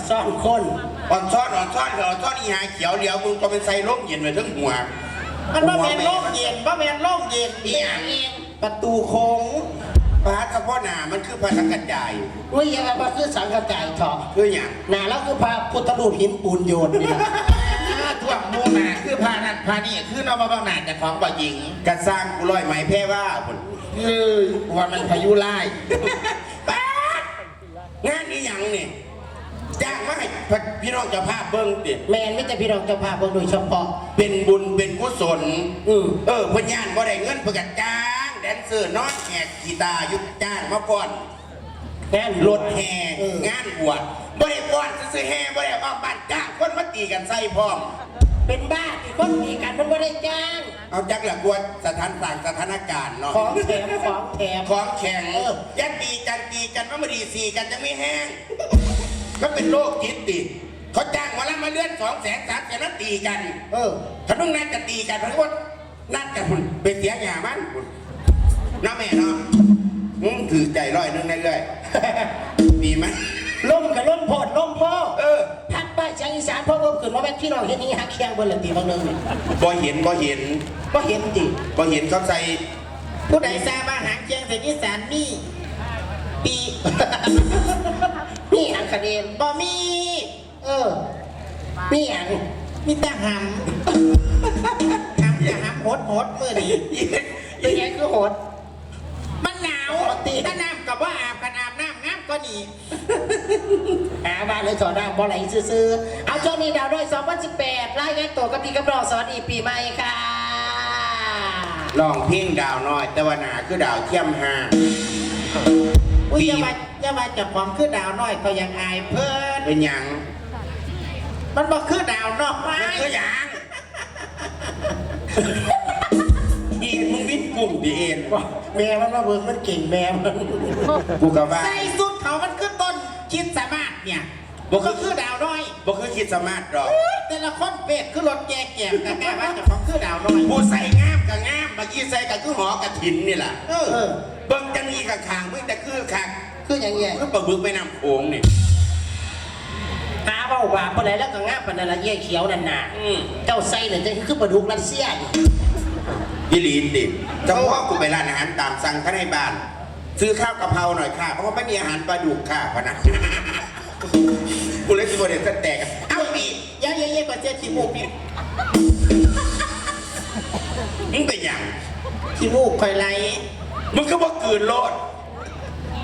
ซ่อนคนอ่อนซ้อนอีหาเขียวเหลียวมึงก็เป็นไซร่มเย็นไปทั้งหัวมันบ่แม่นร่มเย็นบ่แม่นร่มเย็นเองประตูโค้งพระกระเพาะหนามันคือพระสังกัดใจอุ้ยยังไงมันคือสังกัดใจเถาะคืออย่างหนาแล้วคือพระพุทธรูปหินปูนโยนนี่ทั่วมูนาคือพานั่นพานี่คือน้องมาบางนาแต่ของบ่หญิงกระสร้างกูลอยไหมแพ้ว่าว่ามันพายุไล่งานนี้อย่างนี่จ้างมาให้พี่น้องเจ้าภาพเบิ้งดิแมนไม่แต่พี่น้องเจ้าภาพเบิ้งโดยเฉพาะเป็นบุญเป็นกุศลพญานบ่ได้เงินเพื่อกันจ้างแดนเซอร์นอนแหกกีตาร์ยุดจ้างมาก่อนงานรถแห่งานบวชบ่ได้ก่อนซื้อแห่บ่ได้ออกบ้านจ้างคนมาตีกันใส่พร้อมเป็นบ้าที่คนตีกันมันบ่ได้จ้างเอาจักหลักบวชสถานต่างสถานการณ์เนาะของแข็งยัดตีกันว่ามาดีสีกันจะไม่แห้งก็เป็นโรคจิตติเขาจ้างวันละมาเลื่อน200,000 300,000นัดตีกันถ้าต้องนัดจะตีกันเพราะว่านัดกันไปเสียหยาบ้านน้าแม่เนาะถือใจร้อยนึงได้เลยมีไหมล่มกับล่มโพดล่มพ่อทักป้ายอีสานพ่อผมขึ้นมาแม่พี่น้องเห็นนี่ฮักเคียงบนหลังตีบางเรื่องนี่บ่เห็นดิบ่เห็นเขาใส่ผู้ใดทราบว่าหางเคียงใส่อีสานนี่ปีนี่อังคเดนบ่มีนี่อังมีแต่หำจะหำโหดมือดีตัวใหญ่คือโหดมันหนาวถ้าน้ำกับว่าอาบกันอาบน้ำก็หนีบ้านเลยสอนน้ำบ่ไหลซื้อเอาช่วงนี้ดาวด้วย2018ไล่แง่ตัวกับพี่กับรอสอนอีปีใหม่ค่ะลองเพ่งดาวน้อยแต่ว่าหนาคือดาวเทียมห้าจะมาจับความคือดาวน้อยก็ยังอายเพิ่นเป็นยังมันบอกคือดาวนอกไม้คือยังอีมึงวิ่งกลุ่มดีเอ็นแม่มันมาเบิกมันเก่งแม่มันกูกับว่าใส่สุดเขามันคือต้นคิดสามารถเนี่ยบอกคือดาวน้อยบอกคือคิดสามารถหรอกแต่ละคนเป็ดคือรถแก่แต่แก่ว่าจะของคือดาวน้อยผู้ใส่งามกับงามเมื่อกี้ใส่กับคือหอกระถินนี่แหละเบิ้งจังอีกับขางเบิ้งแต่คือขางคืออย่างเงี้ยคือปะบึกไปนำโขงนี่หาเบาบาปอะไรแล้วก็งามปนอะไรเยี่ยเขียวนั่นน่ะเจ้าไส้เนี่ยจะคือปลาดุกรัสเซียยี่ลีนดิเจ้าพ่อกูไปร้านอาหารตามสั่งข้าในบ้านซื้อข้าวกะเพราหน่อยค่ะเพราะว่าไม่มีอาหารปลาดุกค่ะพะนะกูเลยสิบเด็ดแตกเอ้าปีเยอะกว่าเจ้าขี้มูกพี่มึงเป็นอย่างขี้มูกคอยไล่มึงก็บอกกืนโลด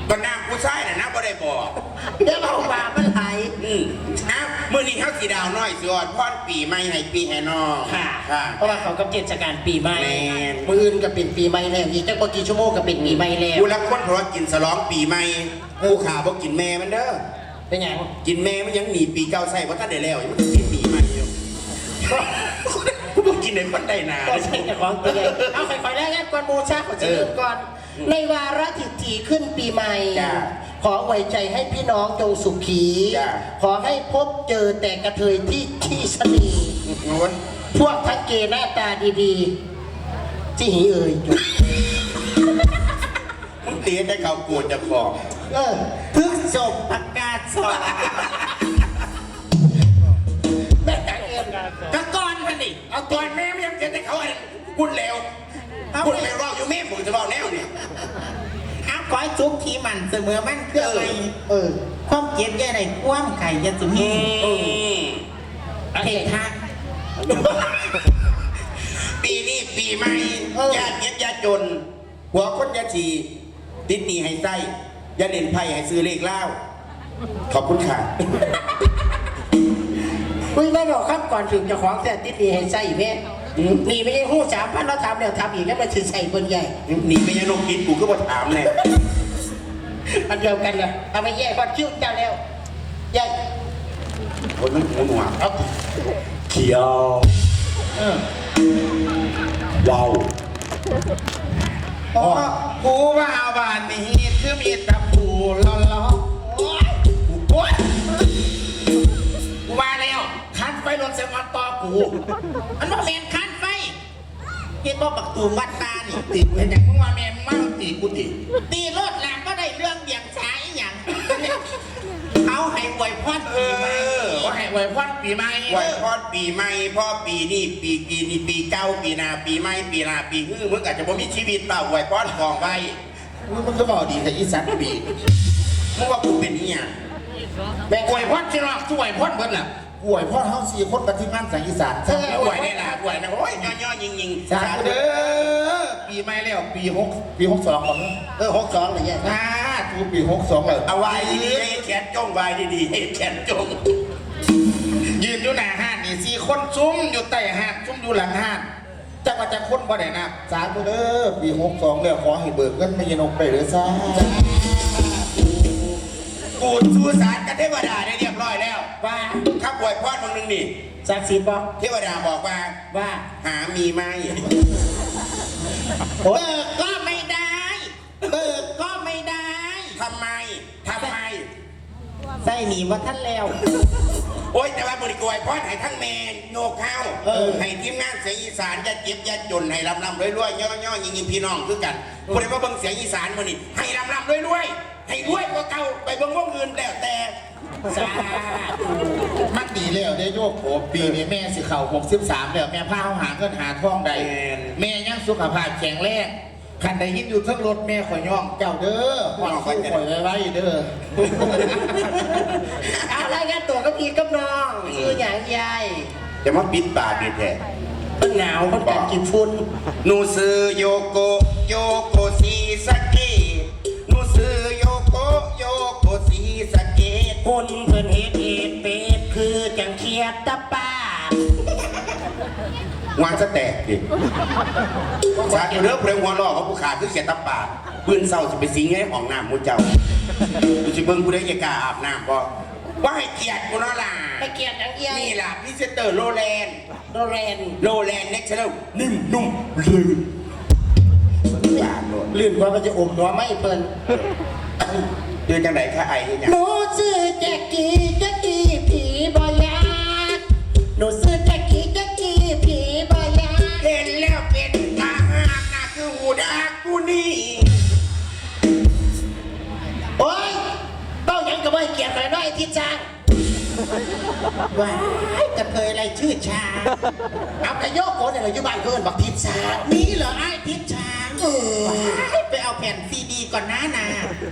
ก็น้ำกูใช่น่ะนะบ่ได้บอกเดี๋ยวเอาบามันไหลเมื่อนี้เขาสีดาวน้อยสวดพ่อนปีใหม่ให้ปีให้น้องค่ะเพราะว่าเขากำเทศกาลปีใหม่มืออื่นก็เป็นปีใหม่แล้วอีกจักกี่ชั่วโมงก็เป็นปีใหม่แล้วกูรักคนเพราะว่ากินฉลองปีใหม่กูขาบอกกินแม่มันเด้อเป็นไงกินแม่มันยังหนีปีเก่าใส่เพราะท่านได้แล้วมันกินปีใหม่อยู่กูบอกกินในคนได้นาก็ใช่แต่ของตัวเองเอาค่อยๆแล้วงั้นก่อนบูชาขอจะเริ่มก่อนในวาระถี่ขึ้นปีใหม่ขอไว้ใจให้พี่น้องจงสุขีขอให้พบเจอแต่กระเทยที่ขี้สนีพวกทักเกหน้าตาดีๆที่หีจุดมึงเตี้ยได้เขาโกรธจะฟอกพึ่งจบประกาศสอนแม่แต่เอ็มกระกอนกันดิเอาก่อนแม่ไม่ยังเจอแต่เขาอะไรพูดเร็วรอบอยู่แม่ผมจะบอกแนวเนี่ยขอจุกที่มันเสมอมันเพื่ออะไรความเกลียดแย่ไหนความไข่ยันสุมีเท่ท่าปีนี้ปีใหม่ยาเย็บยาจนหัวคนยาชีติดหนีให้ไส้ยาเด่นไพ่ให้ซื้อเลขเล่าขอบคุณค่ะคุยไม่บอกครับก่อนถึงจะของแต่ติดหนีให้ไส้แม่หนีไม่ใช่หู3,000เราทำเดี๋ยวทำอีกแล้วมันถือใส่คนใหญ่หนีไม่ใช่ลงกินกูก็มาถามเลยอันเดียวกันเลยทำไมแย่ก่อนคิ้วเจ้าแล้วใหญ่คนมันหัวหนวกครับเขียวว้าวกูว่าบานนี้คือมีตะปูล้อโอ๊ยกูว่าแล้วคันไฟรถเซมอนต่อกูมันว่าแมนคันไฟเห็นว่าปักตูมวัดตานี่ติดเห็นอย่างมึงว่าแมนมั่งตีกูตีรถแหลมก็ได้เรื่องเบี่ยงซ้ายอย่างเอา ให้อวยพรปีใหม่ว่าให้อวยพรปีใหม่ ไหวพอดปีใหม่พ่อปีนี้ปีกีนี่ปีเก่าปีหน้าปีใหม่ปีหน้าปีฮื้อมึงอาจจะบ่มีชีวิตเปล่าไหวพอดกองไว้ มึงก็บอกดีแต่อีสัตว์ปี มึงว่ากูเป็นเนี่ย แม่อวยพรที่รอกช่วยพรเบิดล่ะอวยพรเฮา4คนกับทีมงานสายอีสาน ไหวได้ละไหวนะโอ้ยย่อยิง สาธุเด้อปีใหม่แล้วปี62ของ 62เลยเนี่ย ทูปี62เลย เอาไว้ดีๆให้แขนจ้องไว้ดีๆให้แขนจ้อง ยืนอยู่หน้าห้านนี่4คนซุ้มอยู่ใต้ห้านซุ้มอยู่หลังห้านจักว่าจะคนบ่ได้นะสาธุเด้อปี62แล้วขอให้เบิกเงินไม่ยนกไปเด้อซ่า กูสู้สารกับเทวดาได้เรียบร้อยแล้ว ว่า ถ้าป่วยพอดมึงนึงนี่ ศักดิ์สิทธิ์บอก เทวดาบอกว่า ว่า หามีไหม โอ้ย เบิกก็ไม่ได้เบิกก็ไม่ได้ ทำไม ใส่หนีว่าท่านแล้ว โอ้ยแต่ว่าบริกรพอดให้ทั้งแมนโยกเข้าให้ทีมงานเสียงอีสานจะเจ็บจะจนให้ลำรวยย่อยิงพี่น้องคือกันบริว่าเบิ่งเสียงอีสานมันนี่ให้ลำรวยให้รวยกว่าเก่าไปเบิ่งวงเงินแล้วแต่ สาธุ มันดีแล้วได้โยกโผปีนี้แม่สิเข่า63แล้วแม่พาเขาหาเงินหาทองใดแม่ยังสุขภาพแข็งแรงคันใดยินอยู่ทั้งรถแม่ข่อยย่องเจ้าเด้อข่อยสู้ข่อยไว้เด้อ เอารายงานตัวกับพี่กับน้องชื่ออย่างใหญ่ จะมาปิดปากดีแท้ มันหนาวมันกัดกินฝุ่น หนูซื้อโยโกซีสะเกหนูซื้อโยโกซีสะเก คนเพิ่นเฮ็ดเป็ดคือจังเขียดตะปาด วางสแตกดิสาธุเด้อเพลงหัวล้อของผู้ขาคือเขียนตำปากปืนเศร้าจะไปสิงให้ห้องน้ำมูเจ้ากูสิเบิ่งกูได้ยากาอาบน้ำบ่ว่าให้เกียรติกูเนาะล่ะ ไปเกียดอย่างใหญ่ นี่ล่ะพรีเซนเตอร์โรแลนด์ โดเรน เน็กเชลนิ่มนุ่มลื่นบาดโลด ลื่นกว่ามันจะอมหัวไม่เปิ้น เดือนจังไดคะไอ้ที่เนี่ย หนูชื่อแจ็กกี้ผีบอยากหนูชื่อแจ็กกี้ผีบอยาก เห็นแล้วเป็นตาหักน่ะคือหูดักกูนี่ โอ้ยเต้ายังกับไม่เกียดเลยน้อยที่จ้างว้ายกระเทยอะไรชื่อช้างเอากระโยกโกนอะไรอยู่บ้านเกินบอกทิศช้างนี่เหรอไอ้ทิศช้างไปเอาแผ่นซีดีก่อนนะ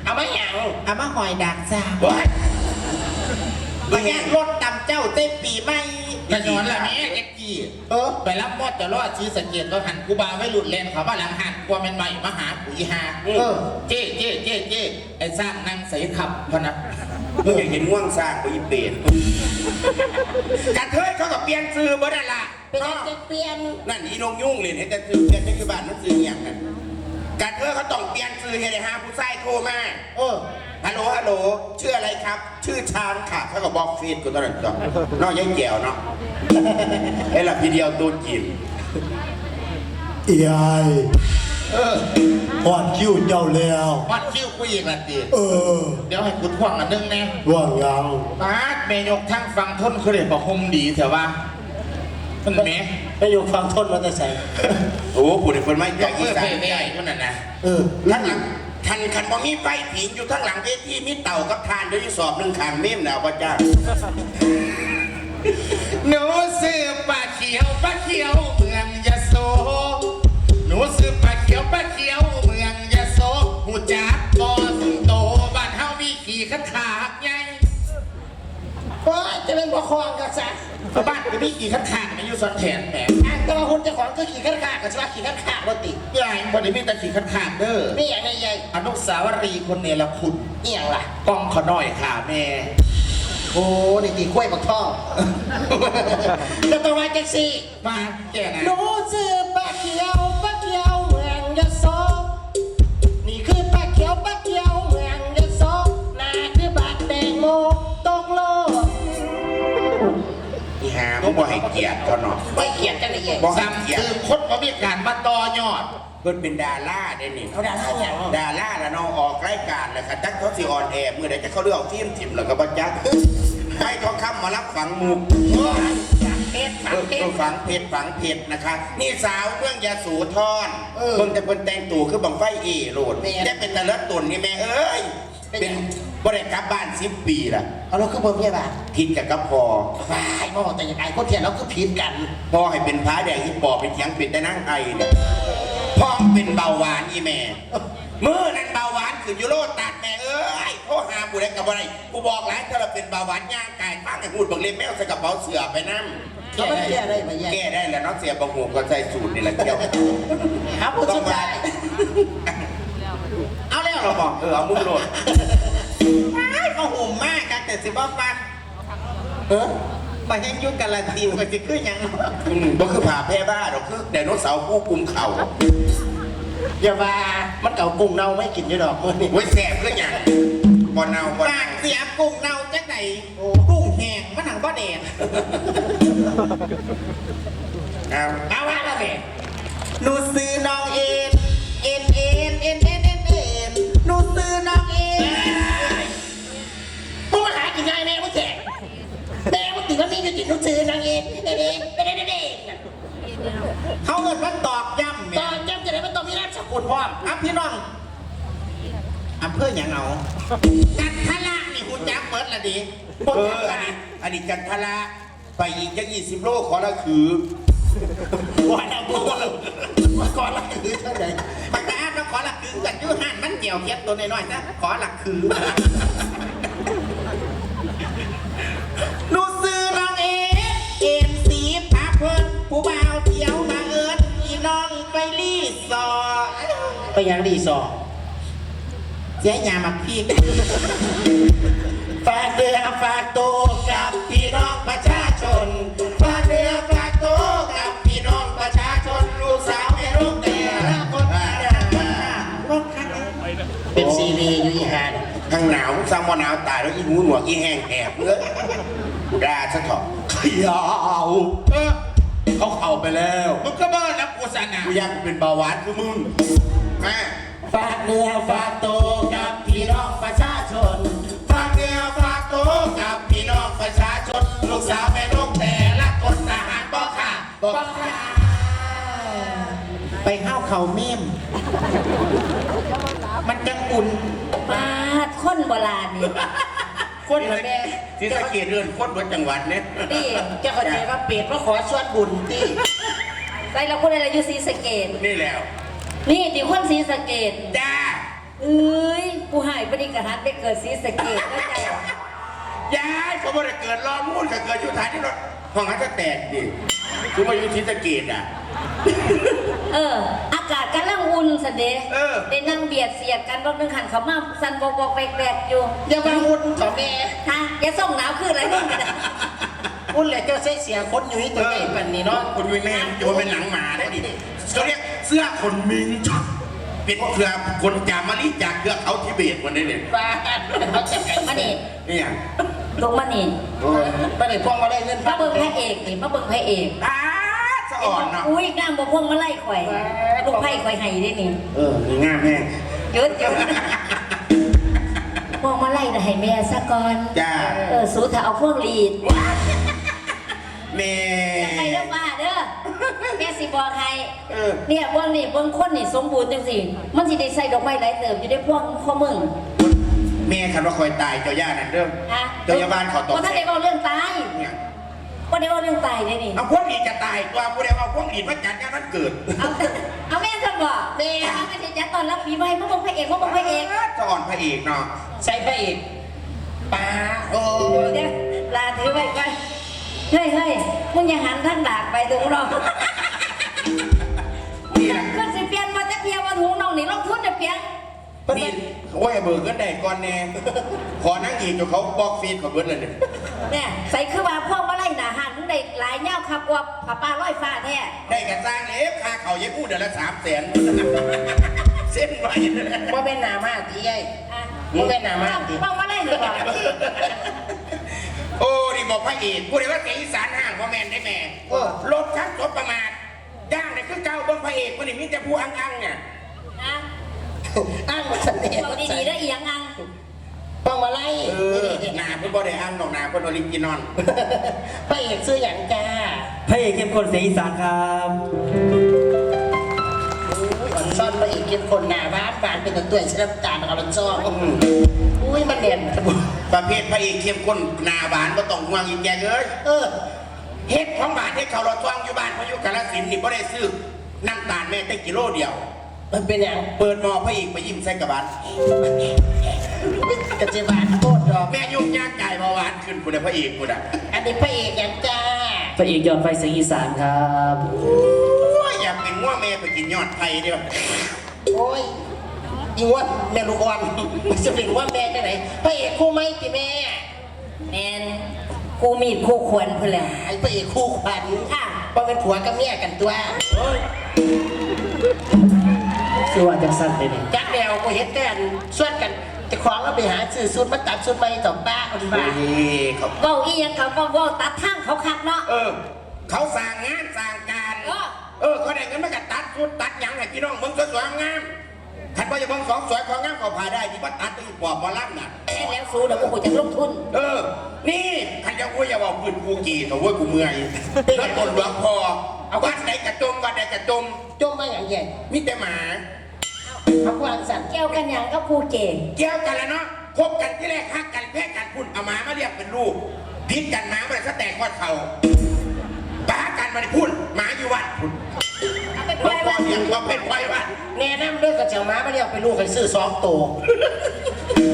เอามาอย่างเอามาหอยดักจ้า ว้าย มาแย่งรถตำเจ้าเต้ปีไม่ กระยอนละแม่เอ็กกี้ไปรับมอดจะรอดชี้สังเกตว่าหันกูบาไว้หลุดเลนเขาว่าหลังหันกลัวเป็นใหม่มาหาปุ๋ยหาเจ๊ไอ้สร้างนางใสขับพนัก มึงอยากเห็นง่วงสร้างไปอีเปลี่ยนกระเทยเขาก็เปลี่ยนซื้อบ่ได้ละ เป็นจะเปลี่ยน นั่นอีนงยุ่งเลยเห็นแต่ซื้อเปลี่ยนในคือบ้านมันซื้ออย่างนั้นกระเทยเขาต้องเปลี่ยนซื้อให้ได้หาผู้ชายโทรมาฮัลโหลชื่ออะไรครับ ชื่อช้างค่ะเขาก็บอกฟีดกูตอนนั้นจ้ะนอกยังแก้วเนาะไอ้หลับทีเดียวตูนจีบ ยายอ่อนคิ้วเจ้าแล้ว วัดคิ้วกูอีกละตี เดี๋ยวให้กูท่วงอันนึงนะ ว่างยัง ปาดเมยกทั้งฟังทนเขาเรียกว่าห่มดีเถอะว่ามันแม่ ไปอยู่ฟังทนมาแต่ใส่ โอ้ผู้เด็กคนไม่ ย จาก ก อี มือ สา เพ่ น เพ่คนนั้นนะ ทั้งหลังคันบ่มีไฟผิงอยู่ทั้งหลังเวทีมีเต่ากับทานเดี๋ยวอยู่สอบหนึ่งขางเมี่ยมหนาวบ่จ้า หนูซื้อปลาเขียวเมืองยะโสหนูซื้อปลาเขียวเมืองยะโสหูจักบอสิงโตบ้านเฮามีขี่ขันขาดไง โอ้ยจะเป็นบ่คลองกันซะ บ้านก็มีขี่ขันขาดมาอยู่สอนแถนแหม อ่างตัวหุ่นเจ้าของก็ขี่ข้างข้างกับชาวขี่ข้างข้างรถติด ยายบริมีแต่ขี่ขันขาดเด้อ นี่อย่างไรใหญ่ อนุสาวรีย์คนเนรคุณ นี่อย่างล่ะ กล้องขอหน่อยค่ะแม่ โอ้นี่ตีกล้วยบักท่อจะต้องมาแท็กซี่ มาแก่นะ หนูชื่อป้าเขียวเมืองยโสนี่คือป้าเขียวเมืองยโสหน้าคือบาดแดงโมตกโลก อีหามึงบ่ให้เกียรติเขาเนาะ ไม่เกียดกันเลยใหญ่ บ่ให้ ซ้ำ เกียร คื ติ อคนมามีการมาต่อยอด เพิ่นเป็นดาราได้นี่ เขาด่าท่านอย่าง ดาราแล้วน้องออกรายการเลยค่ะจักเขาสิออนแอร์มื้อใดจะเขาเลือกทีมถิ่มแล้วก็บ่จักให้ทองคำมารับฝังมุก เพชรฝังเพชร ฝังเพชรนะคะนี่สาวเมืองยาสูทรเพิ่นแต่เพิ่นแต่งตัวคือบังไฟโหลดได้เป็นตะเลิดตุ่นนี่แม่เอ้ยเป็น บ่ได้กลับบ้าน10 ปีละ เอาเราคือบ่มีบาท ผิดกับพ่อ ว้ายบ่แต่ยังไงคนเทียนเราคือผิดกัน พ่อให้เป็นพระแดงที่ปอบเป็นเถียงเป็นแต่นั่งไอเนี่ยพ่อเป็นเบาหวานอีแม่มือนั่นเบาหวานคือยูโรตัดแม่เอ้ยโทษหาบุได้กับอะไรกูบอกหลายถ้าเราเป็นเบาหวานย่างกายตั้งแต่หูดบังเล็บแมวใส่กระเป๋าเสือไปนั่ง เขาไม่แก้ได้มาแย่ แก้ได้แล้วน้องเสียบางหูก็ใส่สูตรนี่แหละเกี่ยว เอาผู้สุดท้าย เอาแล้วเราบอกเอามุ้งโหลด เขาห่มมากกันแต่สิบ่ฟัง มาแห้งยุ่งกันละทีมันจะขึ้นยัง ก็คือผ่าแพร่บ้าหรอกคือไดโนเสาร์ผู้กุมเข่า อย่าว่ามันเก่ากุ้งเน่าไม่กินอยู่ดอกมื้อนี้ ไว้แสบก็อย่างบอลเนาบอล ปากเสียกุ้งเน่าจักไหนกุ้งแห้งมันหนังบ่แดง เอาว่าแล้วแม่ หนูซื้อน้องเอ็นหนูซื้อน้องเอ็น มึงมาหากินง่ายแม่มึงแจกแม่มึงติดว่ามีอยู่ติดหนูซื้อนางเองเด็กเขาเอิ้นว่าตอกย้ำ ต แม่ อนจำจะได้มันต้องมีราชสกุลพร้อม อ่ะพี่น้องอำเภอหยังเอากันทะละนี่คุณจักเปิดละดิ อันนี้จันทละไปอีกจัง20 โลขอละคือ ว่าแล้วกูว่าก่อนละคือเท่าไหร่ ปากกาเราขอหลักคือกันยุ่หันมันเกี่ยวเทียบตัวน้อยๆนะขอหลักคือหนูซื้อน้องเอ็นสีพาเพิ่นผู้บ่าวเที่ยวมาเอิญอีน้องไปรีสอร์ท ไปยังรีสอร์ท เสียยามาพี่ ฝากเดือฝากตัวกับพี่น้องประชาชนฝากเดือฝากตัวกับพี่น้องประชาชนลูกสาวแม่ลูกแต่ละคนเป็นซีรีส์อยู่อีหาน ทางหนาวซ้ำว่าหนาวตายแล้วอีหูหนวกอีแห้งแหบเนื้อกูด่าซะเถอะ ยาวเขาเข้าไปแล้ว มึงก็บ้านับกูสันนะกูอยากเป็นเบาหวานคือมึงมา ฝากเนื้อฝากตัวกับพี่น้องประชาชน ฝากเนื้อฝากตัวกับพี่น้องประชาชนลูกสาวแม่ลูกแต่ละคนทหารบ่ค่ะบ่ค่ะ ไปห้าวเขาเมมมันจังอุ่น ปาดคนโบราณนี่ คนละแม่ ที่สังเกตเรื่องคนบนจังหวัดเนี่ย นี่ จะเข้าใจว่าเป็ดมาขอส่วนบุญตี ใส่เราคนอะไรอยู่ศรีสะเกด นี่แล้ว นี่ติคนศรีสะเกด จ้า เอ้ยกูหายปฏิกระหันไปเกิดศรีสะเกดแล้วจ้ะ ยายเขาไม่ได้เกิดรอมูลก็เกิดอยู่ฐานที่รถห้องนั้นจะแตกดิกูมาอยู่ที่สะเกดอ่ะ อากาศกำลังอุ่นสันเดย์ เออ ได้นั่งเบียดเสียดกันบางนึงหันเขามาสันบอกแปลกๆอยู่ อย่ามาหุ่นต่อแม่ ฮะอย่าส่งหนาวขึ้นอะไรนี่กันนะ หุ่นแหละเจ้าเสียคนอยู่ที่ตัวใหญ่ปันนี้เนาะ คุณวินแม่โยนเป็นหนังหมาได้ดิเขาเรียกเสื้อคนมิงช็อตเป็นเครือคนจามาลีจากเครือเขาทิเบตวันนี้เนี่ย บ้าเขาจะไก่ มานี่ นี่อย่าง ลงมานี่ ไม่ได้พ่วงมาได้เงิน มาเบิ่งพระเอกนี่มาเบิ่งพระเอก สะอ่อนเนาะ อุ้ยนางบ่พวงมาไล่ข่อยลูกไผ่ข่อยให้ได้นี่ นี่ง่ามแห้ง หยุดพวงมาไล่น่ะให้แม่ซะก่อน จ้า สู้ถ้าเอาพวงลีด แม่ อย่าไปเด้อป้าเด้อแม่สิบอกให้ เออ เนี่ยพวงนี่เบิ่งคนนี่สมบูรณ์จังสิมันสิได้ใส่ดอกไม้หลายเติบอยู่ได้พวงข้อมึง แม่คันว่าคอยตายเจ้าย่านั่นเด้อ ฮะ เจ้าย่าบ้านเขาตก บ่ทันได้เว้าเรื่องตาย เนี่ย บ่ได้เว้าเรื่องตายเด้นี่ เอาพวกนี้จะตายตัวผู้ใดเอาพวกนี้มาจัดงานวันเกิด เอาแม่ซะบ่แม่เอาแม่สิจัดตอนรับปีใหม่มาเบิ่งพระเอกมาเบิ่งพระเอก สะอ่อนพระเอกเนาะ ใส่พระเอกป้าโอ้ เดี๋ยวลาถือไว้ก่อนเฮ้ยมึงอย่าหันทางดากไปตรงเรา นี่แหละ ขึ้นสิเปลี่ยนมาจะเพียว่าถุงน้องนี่ลงทุนจะเปลี่ยน นี่โอ้ยเบิกก็ได้ก่อนแน่ขอนั่งอีกจนเขาบอกฟีดเขาเบิดเลยเนี่ย เนี่ยใส่คือว่าพวกมาไล่หนาหันมึงได้หลายเง่าขับกว่าผ้าป่าร้อยฟ้าแท้ ได้กระจ้างเล็บค่าเขาเย็บกู้เดือนละ300,000เส้นไหวเลย ว่าเป็นหนามาตีไอ้ อ่ะ มึงเป็นหนามาตี พวกมาไล่หรือเปล่า โอ้นี่บอกพระเอกพูดเลยว่าเสียงอีสานห่างพ่อแม่ได้แม่ลบชักลบประมาทย่างเนี่ยคือเก้าเบิ้งพระเอกคนนี้มีแต่ผู้อังเนี่ย นะ อ้างมาเสน่ห์ บอกดีๆได้อีหยังอัง ต้องมาไล่ หนาเพื่อนบ่ได้อังดอกหนาเพื่อนออริจินอล พระเอกซื้ออย่างจ้า พระเอกเข้มข้นเสียงอีสานครับ อ่อนซ่อนพระเอก เข้มข้นหนาหวานเป็นตัวตัวน้ำตาลกับมันซองอุ้ยมันเด่น ประเภทพระเอกเข้มข้นหนาหวานก็ต้องห่วงอีกแกเลยเฮ็ดของบาทให้เขาเราซองอยู่บ้านพายุกาฬสินธุ์นี่บ่ได้ซื้อน้ำตาลแม่ได้กิโลเดียว มันเป็นอย่าง เปิดหม้อพระเอกไปยิ้มใส่กระบาล กระเจี๊ยบโคตรดอก แม่ยุ่งยากใจเบาหวานขึ้นคุณพระเอกคุณอ่ะ อันนี้พระเอกอย่างจ้า พระเอกยอดไฟเสียงอีสานครับ อยากเป็นง้อแม่ไปกินยอดไทยเดียว โอ้ยอีว่าแม่ลูกอ่อนมันจะเป็นว่าแม่ไปไหนพระเอกคู่ไหมพี่แม่ แมนกูมีดคู่ควรเพื่อนแหละ ไอ้พระเอกคู่ขวัญ ค่ะ เพราะเป็นผัวกับเมียกันตัว คือว่าจังสั้นเลยนี่ จักแนวก็เห็นกันส่วนกันจะขวางเราไปหาซื้อสูตรมาตัดสูตรใหม่ต่อป้าคนบ้า เขา เว้าอีหยังเขาก็เว้าตัดทางเขาคักเนาะ เขาสั่งงานสั่งการ เออ เขาได้เงินมากัตัดชุดตัดหยังให้พี่น้องเบิ่งสวยๆงามขันว่าจะเบิ่งสองสวยของงามเขาพาได้ที่ว่าตัดตัวปอบมาล่ำน่ะ แม่แล้วสู้เดี๋ยวกูจะลงทุน นี่ขันจะพูดอย่าบอกพื้นกูกี่ตัวเว้ยกูเมื่อยแล้วตนหลวงพอเอาวัดไหนกระจมวัดไหนกระจม จมมาอย่างใหญ่ มีแต่หมา เขาวางสั่น เกี่ยวกันอย่างก็กูเก่ง เกี่ยวกันแล้วเนาะคบกันที่แรกฮักกันแพ้กันพุ่นเอาหมามาเรียกเป็นลูกพิษกันหมาไปซะแตกข้อเข่าปากันมาได้พุ่นหมาอยู่วัดพุ่น เอาไปป พ่ ล่อย อ วัด เลี้ยงเขาเป็นไว้วัด แนะนำเรื่องกระเจียวม้ามาเรียกไปลูกให้ซื้อ2 ตัว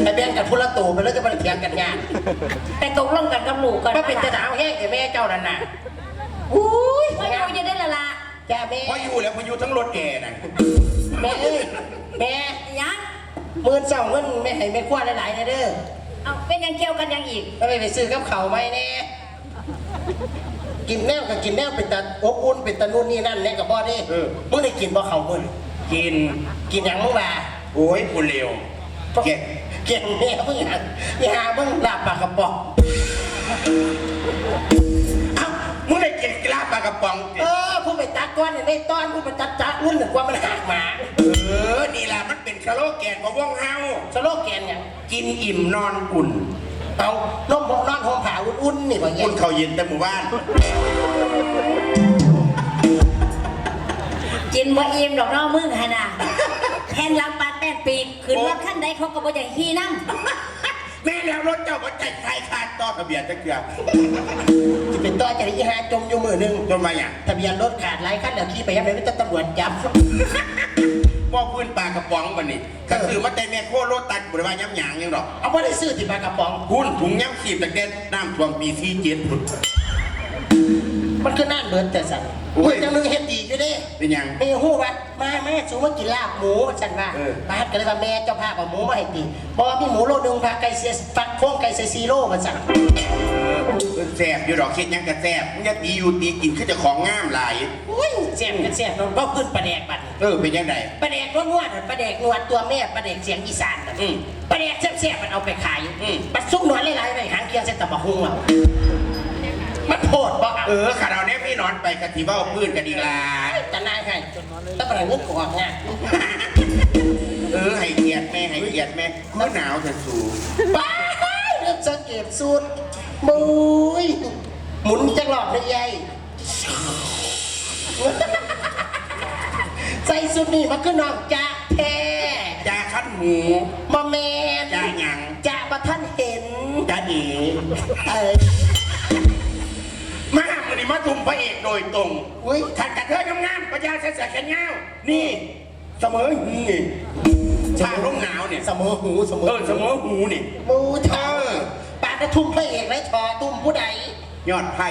ไอ้แบ่งกันพุละตัวไปแล้วจะมาเถียงกันงาน ไปตกลงกันกับหมู่ก่อน ก็เป็นจะหนาวแห้งแต่แม่เจ้านั่นน่ะอุ้ย ว่ากูจะได้ละละ จ้าแม่ พออยู่แล้วพออยู่ทั้งรถแก่น่ะ แม่เอ้ยแม่ ยัง 12,000เงินแม่ให้แม่คว้าหลายๆนะเด้อ เอาเป็นยังเกี่ยวกันยังอีก ก็ไปซื้อกับเขาวไหมแน่กินแนวกับกินแนวเป็นตาอบอุ่นเป็นตานู่นนี่นั่นแน่กับบ่ได้มึงได้กินบ่เขามึง กิน กินอย่างมึงว่า โอ้ยกูเร็วเก็บ เก่งแม่มึงอย่ามึงลาบปากกระป๋อง เอ้ามึงได้กินกลาปลากระป๋อง ผู้ไปตักก้อนเนี่ยได้ต้อนผู้ไปตักรุ่นหนึ่งกว่ามันหักหมา นี่ล่ะมันเป็นสโลแกนของวงเฮา สโลแกนเนี่ย กินอิ่มนอนอุ่น เอาน้มนอนห้องผ่าอุ่นๆนี่บ่เย็ อุ่ น นเขาเย็นแต่หมู่บ้าน กินบ่อิ่มดอกน้องมึงฮะน่ะแทนลังปานแป้นปีกขึ้นรถขั้นใดเขาก็บ่อย่างขี้น้ำ แม่แล้วรถเจ้าบ่ใจใครขาดต่อทะเบียนจะเกือบ จะเป็นต้อจะได้ยี่ห้าจมอยู่มือหนึ่ง จนมาอย่าง ทะเบียนรถขาดหลายคันแล้วขี่ไปยังไงไม่ต้องตำรวจจับ ว่าพื้นปลากระป๋องมันนี่ก็คือมาแต่แม่โคโรตัดบริวารย้ำหยางยังดอก เอาไม่ได้ซื้อที่ปลากระป๋อง คุณถุงย้ำขีบตะเกียบน้ำท่วมปี47พุ่น มันคือน่านเบิดแต่สั่น โอ้ย มันจังนึงเฮ็ดดีอยู่เด้ เป็นยัง ไม่หู้ว่ามาแม่สูมากินลาบหมูฉันว่าบาดก็เลยว่าแม่เจ้าภาพเอาหมูมาให้ตีบอกว่ามีหมูโลนึงพาไก่เสียฟักโค้งไก่เสีย4 โลมาสั่น แซ่บอยู่ดอกคิดยังกระแซ่บมึงจะตีอยู่ตีกินคือจะของงามหลาย อุ้ยแซ่บกันแซ่บนนก็ขึ้นปลาแดกบัด เป็นยังไง ปลาแดกนวดๆปลาแดกนวดตัวแม่ปลาแดกเสียงอีสานน่ะปลาแดกแซ่บๆมันเอาไปขายปัดซุกหนอนหลายๆไปหางเคียงเส้นตะบะฮุงเอามันโพดบ่เอา ขาเราเนี่ยพี่นอนไปกะทิว่าพื้นกันดีลา จะนายให้ตะปะเงินกอกเนี่ย ให้เกียรติแม่ให้เกียรติแม่เมื่อหนาวจะสู ป้าเรื่องสังเกตสูตรมุ้ยหมุนจังหลอดเลยยายใส่สุดนี่มันก็นอกจากแท้ จาขั้นหมู มาแมน จาหยัง จะประท่านเห็น จาดี เอ้ย มามันนี่มาทุ่มพระเอกโดยตรง อุ้ย ขัดกระเทยงามๆประยาเสียแขนยาวนี่เสมอหูนี่ชาลมหนาวเนี่ย เสมอหูเสมอ เสมอหูนี่ มูเธอปาดกระทุ่มพระเอกไรทอตุ้มผู้ใด ยอดไผ่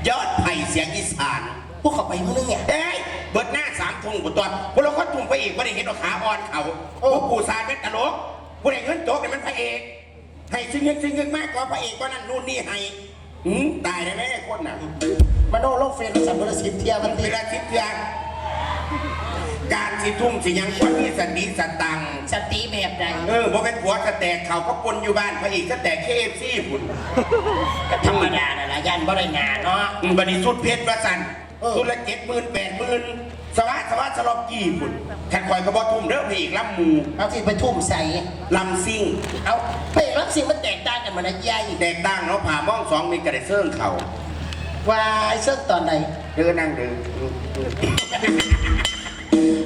ยอดไผ่เสียงอีสาน พวกเขาไปมื้อนึงเนี่ย เอ้ยเบิดหน้า3 ทุ่มกูตอนพวกเราก็ทุ่มพระเอกไม่ได้เห็นว่าขาอ่อนเขาพวกกูสารเป็นตลกผู้ใดเงินโจกเนี่ยมันพระเอกให้ซึ่งเงินมากกว่าพระเอกว่านั่นนู่นนี่ให้ตายได้ไหมคนน่ะ มาโนโลกเฟรนสัมบูรสิบเทียมัน เว ดี ลาคิดเพียงการสิทุ่มสิยังคนมีสติสตังค์ สติแบบใด บ่เป็นผัวสแตกเขาก็ปนอยู่บ้านพระเอกสแตกเคฟซี่พุ่น ก็ธรรมดาน่ะละยันบ่ได้งานเนาะ บัดนี้สุดเพชรประสันสุดละ70,000 80,000สวัสดิ์สลบกี่พุ่นขันคอยกระบอกทุ่มเด้อพระเอกลำหมู เอาสิไปทุ่มใส่ ลำซิ่ง เอาไปรับสิ่งมันแตกต่างกันมานะยาย แตกต่างเนาะผ่าม่อง2มีกระไดเซิ่งเขา วายเสื้อตอนไหน เดินนั่งเดิน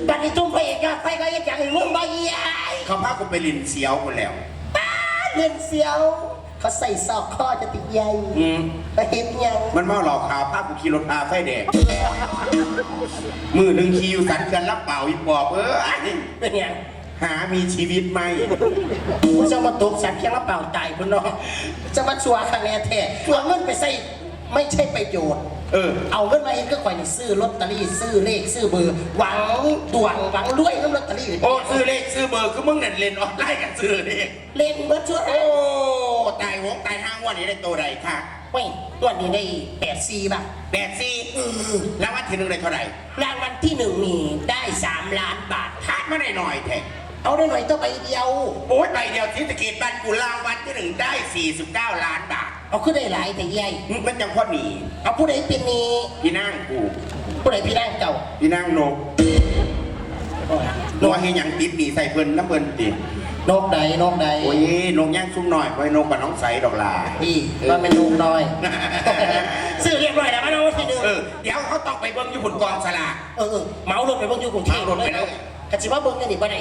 บัดนี้ทุ่มพระเอกยอด ไฟก็ยังจังมึงบ่ยาย เขาพากูไปลินเสียวคนแล้ว เล่นเสียวเขาใส่ซอกข้อจะติดใยไปเห็นยัง มันมาหลอกข่าวพากูขี่รถพาไฟแดงมือหนึ่งขี่อยู่สันกันรับเปล่าอีปอบเป็นยัง หามีชีวิตไหม กูจะมาตกสัตว์แค่ละเปล่าตายพุ่นเนาะจะมาชัวร์คะแนนแท้ชัวร์เงินไปใส่ไม่ใช่ประโยชน์เอาเงินมาเองก็คอยซื้อลอตเตอรี่ซื้อเลขซื้อเบอร์หวังดวงหวังรวยน้ำลอตเตอรี่ โอ้ซื้อเลขซื้อเบอร์ก็มึงเล่นเล่นออนไลน์กันซื้อเลข เล่นเบอร์ชัวร์ โอ้ตายหงตายห้างวันนี้ได้ตัวใดค่ะ เว้ยตัวนี้ได้84 บาท 84แล้ววันที่หนึ่งได้เท่าไหร่ รางวัลที่1นี่ได้3 ล้านบาท พลาดมาได้หน่อยแท้ เอาได้หน่อยต้องไปเดียว โอ้ยใบเดียวที่ตะเกียบบ้านกูรางวัลที่หนึ่งได้49 ล้านบาท เอาขึ้นได้หลายแต่ใหญ่ มันยังพ่อหนี เอาผู้ใดเป็นนี่ พี่นั่งกู ผู้ใดพี่นั่งเก่า พี่นั่งนกนกเฮียยังติดหนีใส่เพิ่นน้ำเพิ่นติ นกใดนกใด โอ้ยนกย่างซุ้มหน่อยไว้นกกับน้องใสดอกลา พี่ว่าเป็นนกน้อย ซื้อเรียบร้อยแล้วมาแล้วทีหนึง เดี๋ยวเขาต้องไปเบิ้งอยู่บนกองสลาก เมารถไปเบิ่งอยู่กรุงเทพ เหมารถไปเลย กะสิว่าเบิ่งกันนี่บ่ได้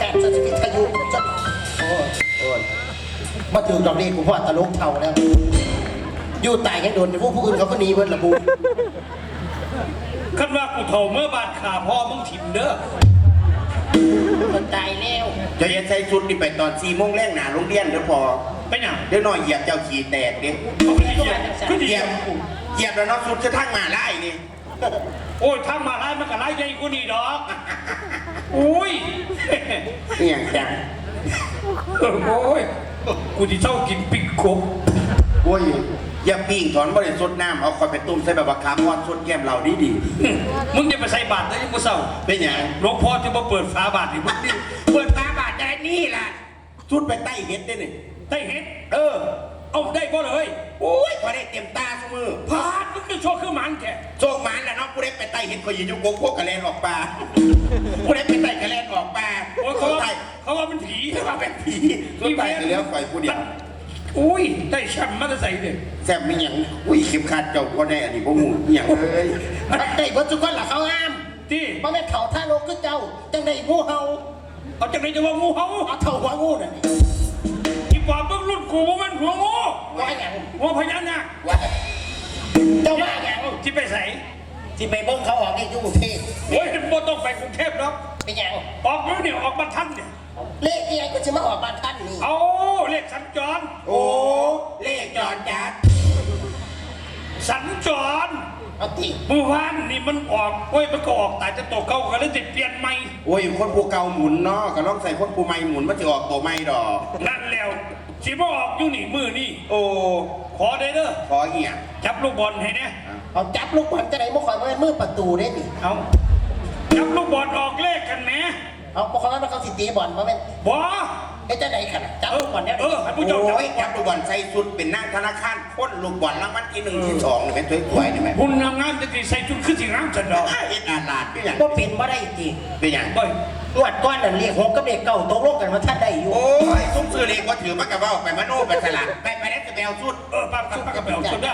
การจะวิทยุจะโอ้ยมาถึงดอกนี้กูพ่อตลกเท่าแล้วอยู่ตายยังโดนพวกผู้อื่นเขาก็หนีเบิดละบู คันว่ากูโทรเมื่อบานขาพ่อมึงถิ่มเด้อ คนตายแล้ว จะยันใส่ชุดนี่ไปตอน4 โมงแรกหนาโรงเรียนเดี๋ยวพอ ไปหยัง เดี๋ยวหน่อยเหยียบเจ้าขี่แตกดิ เอาไปเหยียบขึ้น เห เห ยี ยี ย ย บบ เหยียบแล้วเนาะชุดจะทั้งมาไล่นี่ โอ้ยทางมาไล่มันก็ไล่ใหญ่กูนี่ดอกอุ้ย นี่อย่างจัง โอ้ยกูที่เช่ากินปิ่งกบ โอ้ยอย่าปิ้งถอนบริสุทธิ์น้ำเอาคอยไปตุ้มใส่แบบว่าคาร์บอนสุดแก้มเราดี มึงจะไปใส่บาตรได้ยังกูเศร้า ๆเป็นอย่าง หลวงพ่อจะมาเปิดฝาบาตรนี่มึงนี่ เปิดตาบาดใจนี่แหละชุดไปใต้เห็ดได้หนึ่ง ได้เห็นเอาได้บ่เลย โอ้ยพอได้เต็มตาทุกมือ พาดมึงคือโชว์คือมันแก โชคมันแหละเนาะกูได้ไปใต้เห็ดคอยยืนอยู่โกโก้กระเลนออกปลากูได้ไปใต้กระเลนออกปลา โอ้ย เขาไต่ เขาว่ามันผี เขาเป็นผีเขาไต่ไปแล้วไฟกูเดียว อุ้ยได้แชมป์มาจะใส่เลย แซ่บมีอย่างอุ้ยเข็มขัดเจ้าก็ได้อันนี้พวกมูอย่างเอ้ย มันได้เบิดทุกคนล่ะเขาห้าม ที่ เพราะแม่นเขาท่าโลกคือเจ้าจังได้งูเห่า เอาจากไหนจะว่างูเห่า เอาเท่าหัวงูน่ะนี่ อีปอบมึงรุ่นกูมันหัวงู ว่าหยัง หัวพญานาค ว่าเจ้าว่าหยัง ที่ไปใส่ ที่ไปเบิ่งเขาออกนี่อยู่กรุงเทพ โอ้ยบ่ต้องไปกรุงเทพหรอก เป็นหยัง ออกมาเนี่ยออกมาทันเนี่ย เลขยังไงก็จะมาออกบ้านท่านนี่ เอาเลขสัญจร โอ้เลขจอดจัด สัญจร เอาติ เมื่อวานนี่มันออกโอ้ยมันก็ออกแต่จะตกเข้ากันแล้วติดเปลี่ยนใหม่ โอ้ยคนผู้เก่าหมุนเนาะก็ต้องใส่คนผู้ใหม่หมุนมันจะออกตัวใหม่ดอก นั่นแล้วสิบ่ออกอยู่นี่มือนี่ โอ้ ขอได้เด้อ ขอเหี้ย จับลูกบอลให้เนี่ย เอาจับลูกบอลจะไหนมาคอยมามือประตูได้นี่ เอาจับลูกบอลออกเลขกันแหม เอาพอเขาว่าเขาสิตีบอลมาแม่น บ่ ไอ้เจ้าไหนขันจับลูกบอลเนี่ย ให้ผู้เจ้าจับ โอ้ยจับลูกบอลใส่ชุดเป็นนั่งธนาคารพ่นลูกบอลรางวัลที่1ที่2นี่เป็นสวยๆนี่ไหม คุณนางงามจะใส่ชุดขึ้นสีน้ำฉันดอก เอ็ดอาลาดเป็นอย่าง ก็เป็นบ่ได้จริง เป็นอย่าง เฮ้ย งวดก้อนนั่นเรียกหกกับเด็กเก่าตกลงกันว่าท่านได้อยู่ โอ้ยซุ้มซื้อเลขว่าถือมากระเบ้าไปมโนไปสลัดไปได้จะแบวชุด ป้ากับเบลสุดได้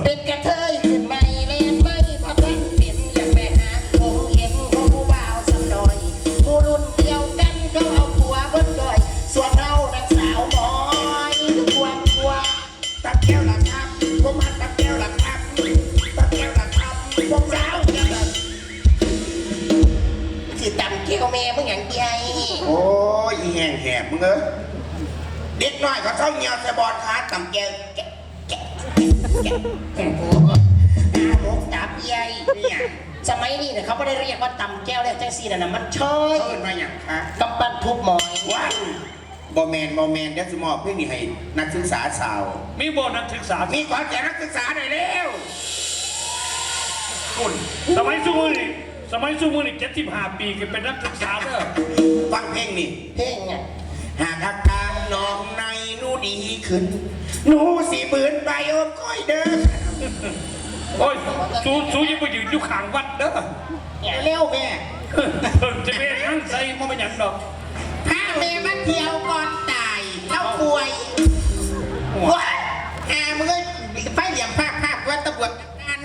เป็นกระเทยขึ้นไม่เล่นไม่พักเป็นอย่างแม่หาผมเห็นของผู้บ่าวสักหน่อยผู้รุ่นเดียวกันก็เอาผัวบนดอยส่วนเรานักสาวบอยความกลัว ตักแก้วหลังครับผมมาตักแก้วหลังครับตักแก้วหลังครับผม สาวสิตำเกี่ยวแม่มึงอย่างใหญ่ โอ้ยแห้งแหบมึงเอ้ยเด็กน้อยเขาเท่าเงียวใส่บอลขาต่ำแก้วแกะแกะแกะ อาหกจับใหญ่ เนี่ย สมัยนี้เนี่ยเขาไม่ได้เรียกว่าตำแก้วเรียกจังสีน่ะมันเชย เขาเอิ้นมาอย่างคะ กำปั้นทุบหมอย ว้าวบอแมนเดี๋ยวสมอบเพื่อนี่ให้นักศึกษาสาว มีโบนัสศึกษา มีขอแจกนักศึกษาหน่อยเร็ว คุณสมัยสู้มือนี่75 ปีก็เป็นนักศึกษาเด้อ ฟังเพลงนี่ เพ่งอ่ะ หากอาการน้องในหนูดีขึ้นหนูสิบืนไปโอมก้อยเด้อ โอ้ยสู้ยังไปยืนอยู่ข้างวัดเด้อ เร็วแม่ จะเป็นนั่งใส่มาเป็นหยังดอก พาแม่มาเที่ยวก่อนตายเล่าป่วยว้ามึงก็ไฟเหลี่ยมภาพว่าตำรวจอัน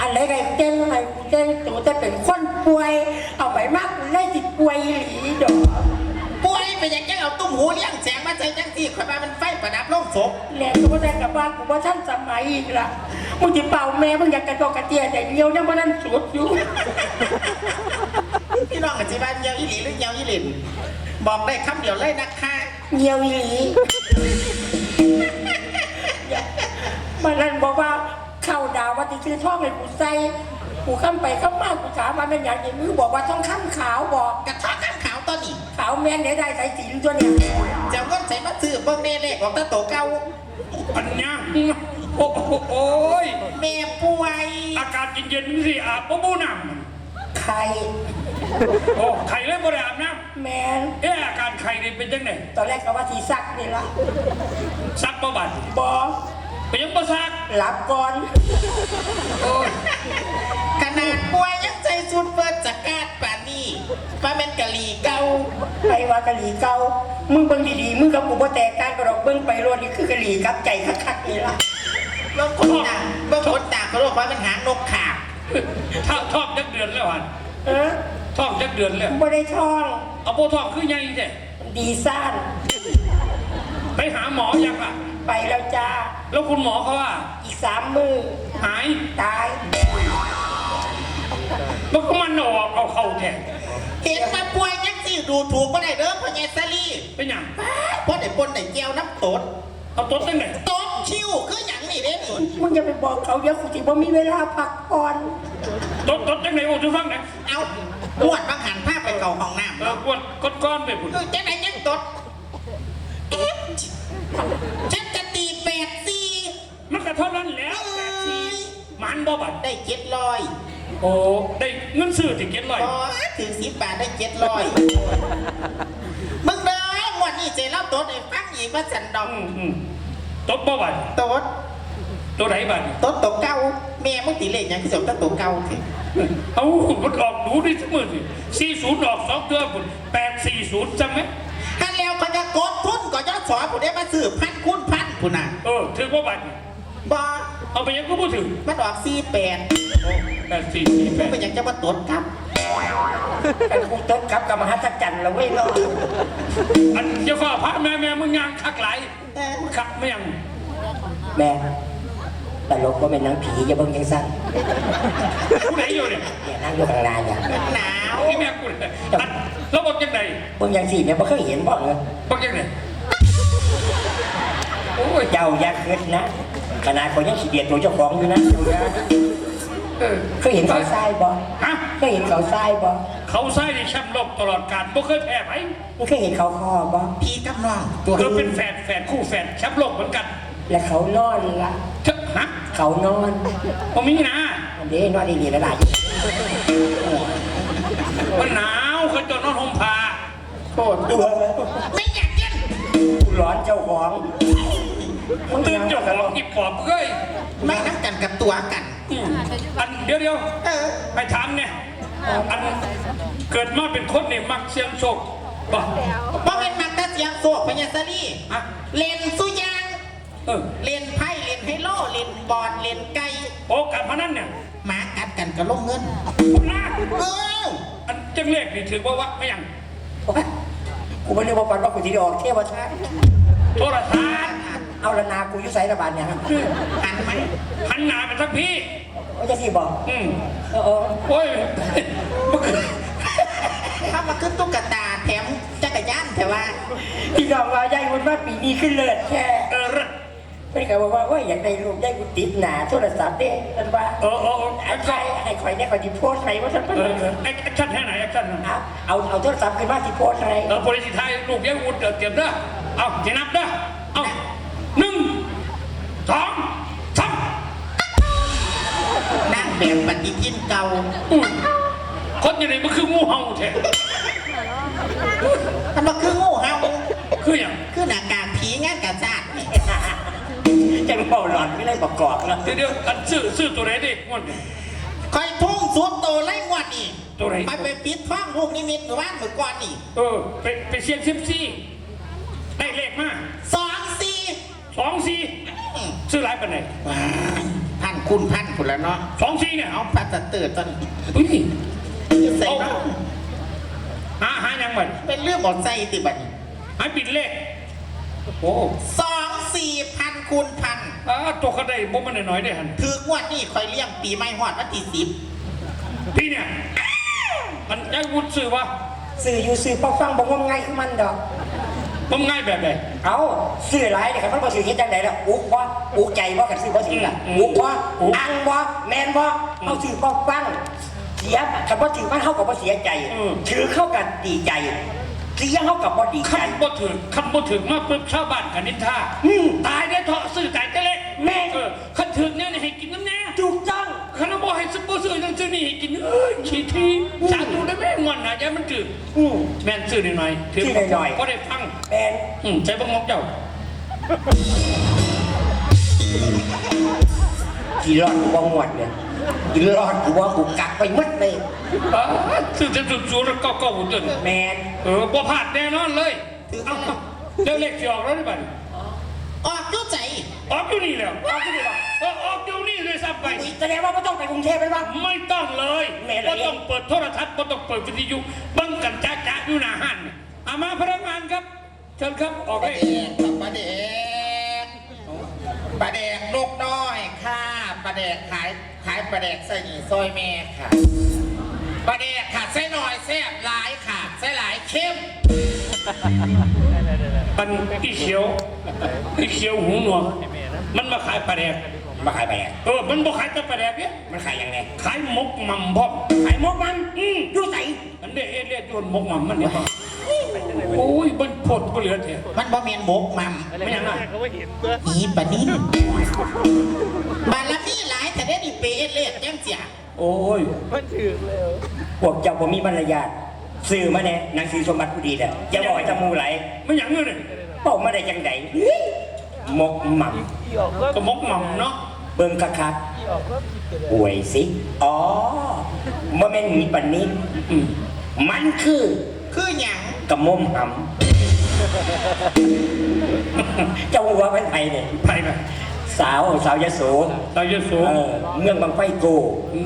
อะไรกันเจ้งอะไรเจ้งตัวจะเป็นคน ป่วยเอาไปมากกูไล่ติดป่วยอีหลีดอก ป่วยไปยังจะเอาตุ้มหูเลี้ยงแสงมาใจจังที่ข่อยมามันไฟประดับโลกศพ แล้วกูก็ได้กลับบ้านกูว่าท่านสมัยอีกละมึงจะเป่าแม่มึงอยากกระโดดกระเตียแต่เดียวยังมันนั่นสุดอยู่ พี่น้องกับจีบ้านเยียวอีหลีหรือเยียวอีหลินบอกได้คำเดียวเลยนะคะ เงียวอีหลีมันนั่นบอกว่าเข้าดาวว่าที่ชื่อท่องให้กูใส่กูข้ามไปข้ามมากูถามว่าเป็นอย่างนี้มึงบอกว่าต้องข้ามขาวบอก กระท้อข้ามขาวตัวนี้ ขาวแม่นเดี๋ยวได้ใส่สีตัวเนี้ย เจ้าก็ใส่มาซื้อเบิ่งเน่เลขของตาโตเก่า อันยังโอ้ย แม่ป่วย อากาศเย็นๆสิอาบบูน้ ไข่ ำโอ้ไข่เลยบ่ได้อาบน้ แมน ำอาการไข่นี่เป็นจังไง ตอนแรกก็ว่าสีซักนี่ละ ซักบ่บัด บอ เป็นยังบ่ซัก หลับก่อน โอ้ย ขนาดป่วยยังใจสุดเปิดจากกาดป่านนี้มาเป็นกะหรี่เก่า ใครว่ากะหรี่เก่ามึงเบิ่งดีๆมึงกับกูบ่แตกกันก็ดอกเบิ่งไปรวดนี่คือกะหรี่กับใจคักๆนี่ละ เบิ่งคนตาเบิ่งคนตาเขาเรียกว่าเป็นหางนกขาบ ท้องจักเดือนแล้วหัน เออ ท้องจักเดือนแล้ว บ่ได้ช่อง เอาโบท้องคือใหญ่แท้ ดีซ่าน ไปหาหมอยังอ่ะ ไปแล้วจ้า แล้วคุณหมอเขาว่า อีก3 มื้อ หาย ตาย มันก็มันเอาเข้าแทน เห็นมาป่วยยังสิดูถูกบ่ได้เด้อพ่อใหญ่ซาลี่ เป็นหยัง เพราะได้ปนได้เจียวน้ำตด เอาต้นตั้งไหน ตดชิวคือหยังนี่เด้นี่ มึงอย่าไปบอกเขาเดี๋ยวกูสิบ่มีเวลาพักผ่อน ต้นตั้งไหนโอ้จะฟังไหน เอาปวดบางหันภาพไปเก่าห้องน้ำ กวนก้อนไปพุ่น จะไหนยังตดเอ๊ะฉันจะตี84 มันกระเท่านั้นแล้วแต่ทีมันบ่บัด ได้700 โอ้ได้เงินซื้อที่เก็ตลอย พอถึง10 บาทได้700มึงเด้องวดนี้เจเล่าตดให้ฟังอีกว่าสันดอก ตบบ่บัด ตด ตัวไหนบัด ตดตกเก่าแม่มึงตีเลขหยังคือสมตดตกเก่าสิ เอามันออกดูดิสมือสิ40ออก2เดือนพุ่น840จำไหม ถ้าแล้วเขาจะกดทุนก็จะสอนผู้ได้มาซื้อพันคูณพันผู้น่ะ ถึงบ่บัด บ่ เอาไปยังก็พูดถึง มันออก48 8448 เป็นหยังจะมาตดครับ กันกูตดครับกับมหัศจรรย์แล้วเว้ยเนาะ อันจะฝ่าพระแม่มึงงานคักไหลคักไม่ยัง แม่ตลกว่าเป็นนางผีอย่าเบิ่งยังสั้น ผู้ไหนอยู่เนี่ย เนี่ยนั่งอยู่ข้างหน้าเนี่ย หนาว ที่แม่กูเนี่ยอันแล้วบอกยังไง เบิ่งยังสี่เนี่ยบ่เคยเห็นบ่เลย บอกยังไงโอ้ย เจ้าอย่าคิดนะขนาดคนยังขี้เดียดตัวเจ้าของอยู่นะเคยเห็นเขาทรายบ่ ฮะ เคยเห็นเขาทรายบ่ เขาใส่ในแชมป์โลกตลอดการบ่เคยแพ้ไหม มึงเคยเห็นเขาคอบ่ พี่กับน้อง เธอเป็นแฟนคู่แฟนแชมป์โลกเหมือนกัน และเขานอนละ เธอฮะ เขานอน ผมมีนะ อันนี้นอนดีๆแล้วล่ะ มันหนาวเขาจะนอนห่มผ้า โทษตัว ไม่อยากเย็น ร้อนเจ้าของ ตื่นเจ้าของอีปอบเอ้ย ไม่น้ำกันกับตัวกัน อันเดี๋ยวไปถามเนี่ยอันเกิดมาเป็นคนนี่มักเสียงโชคบ่ เพราะเป็นมักตะเสียงโศกพญาซาลี่ อะ เล่นสุยาง เออ เล่นไพ่เล่นไฮโลเล่นบอลเล่นไก่ โอ้การพนันเนี่ย หมากัดกันกับลงเงิน คุณนะ เออ อันจังเลขนี่ถือว่าไม่ยัง กูไม่รู้ว่าปันว่ากูจะได้ออกเที่ยวชาติ โทรทัศน์ เอาละนากูอยู่ไซระบาดเนี่ยครับ หันไหม หันหน้าไปทักพี่ ว่าจะสิบอก เออ โอ้ย ถ้ามาขึ้นตุ๊กตาแถมจักรยานแต่ว่า พี่น้องว่าย่ายวุ้นว่าปีนี้ขึ้นเลิศแค่ เออ ไม่ได้บอกว่าอยากได้รูปย่ายวุ้นติดหนาโทรศัพท์เด้ท่านว่า ไอ้ใครไอ้คอยเนี่ยคอยที่โพสต์ไหนว่าท่านเป็น แอคชั่นแค่ไหนแอคชั่น เอาโทรศัพท์ขึ้นมาที่โพสต์ไหน บริษัทไทยลูกเลี้ยงวุฒิเตรียมเด้อเอาจะนับเด้อเอา1 2 3 นั่งแบบปฏิทินเก่า คนอย่างนี้มันคืองูเห่าแท้ มันมาคืองูเห่า คืออย่าง คือหน้ากากผีงานกาชาด จะเบาหลอนไม่ได้ประกอบแล้ว เดี๋ยวอันซื้อตัวไหนดิงวดนี้ คอยทุ่งสุดโตไล่งวดนี่ ตัวไหน ไปปิดท้องลูกนิมิตหรือว่าเหมือนก่อนนี่ ไปเสียงซี่ได้เลขมา 24 2-4ซื้อหลายปันไหน พันคุณพันคุณแล้วเนาะ 2-4เนี่ย เอาพัสเตอร์ตอน อุ้ย ใส่มา หายังมัน เป็นเรื่องของใจติบัดนี้ หาปิดเลขโอ้ 2-4,000 คูณพัน ตัวเขาได้บ่มันน้อยได้หัน คืองวดนี้คอยเลี้ยงปีใหม่ฮอดวันที่10 พี่เนี่ยมันยายวุฒิสื่อวะ สื่ออยู่สื่อพอฟังบอกว่าง่ายคือมันดอก มันง่ายแบบไหน เอาสื่อหลายเนี่ยครับมันบ่สื่อเฮ็ดจังไดล่ะอุกบ่อุกใจบ่กันสื่อบ่สื่อล่ะอุกบ่อังบ่แม่นบ่เอาสื่อพอฟังเสียกับบ่ถือมันเฮากับบ่เสียใจถือเข้ากันดีใจเสียเฮากับบ่ดีใจ คันบ่ถึงมาปุ๊บชาวบ้านกันนินทาตายได้เถาะสื่อตายได้เล็ก แม่ คันถึงเนี่ยให้กินน้ำแน่ ถูกต้อง คันบ่ให้ซุปเปอร์สื่อจังซื่อนี่ให้กินขี้ทีสาธุได้แม่งอนนะอย่ามันถึงแม่นสื่อหน่อยๆก็ได้ฟัง แม่น ใช้บังงอกเจ้า กี่รอดกูบ่หมดเนี่ยกี่รอดกูว่ากูกักไปหมดเลย สื่อจะจุดๆแล้วก็หุ่นจน แม่น บ่พลาดแน่นอนเลยเอาเร็วเลขที่ออกแล้วได้ป่ะ ออกเข้าใจ ออกอยู่นี่แล้วออกอยู่นี่ออกอยู่นี่เลยซ้ำไป แสดงว่าไม่ต้องไปกรุงเทพเป็นปะ ไม่ต้องเลย แม่เลย ก็ต้องเปิดโทรทัศน์ก็ต้องเปิดวิทยุบังกันจ้าอยู่หน้าห้านเอามาพนักงานครับเชิญครับออก ปลา ได้ แดกกับปลาแดกปลาแดกนกน้อยค่ะปลาแดกขายปลาแดกใส่หนีซอยแม่ค่ะปลาแดกค่ะใส่หน่อยแซ่บหลายค่ะใส่หลายเข้ม มันอีเขียวหูหนวกมันมาขายปลาแดก มาขายไปแล้ มันบอกขายแต่ปลาแดกเนี่ย มันขายยังไง ขายหมกหม่ำพร้อม ขายมกมันดูใส อันนี้เรียกโยนหมกหม่ำมันเนี่ยโอ้ยมันผดก็เหลือเถอะ มันบ่เมียนบกมัม ไม่ยังไง อีปะนิ่นบาลามีหลายแต่ได้ดิเปเอเลียดยังเสีย โอ้ย พวกเจ้าผมมีบรรยาทสื่อมาแน่หนังสือสมบัติผู้ดีเนี่ยอย่าบอกให้จมูกไหล ไม่ยังเลย เป้ามาได้จังไดมกหม่ ก็หมกหม่ำเนาะ ำเบิ่งคักๆป่วยสิอ๋อบ่แม่นมีปันนี้มันคือ คือหยัง กระมมหำ เจ้าหัวเป็นไผเนี่ย ไปไป สาวยโส เราจะสูง เมืองบางไฟโก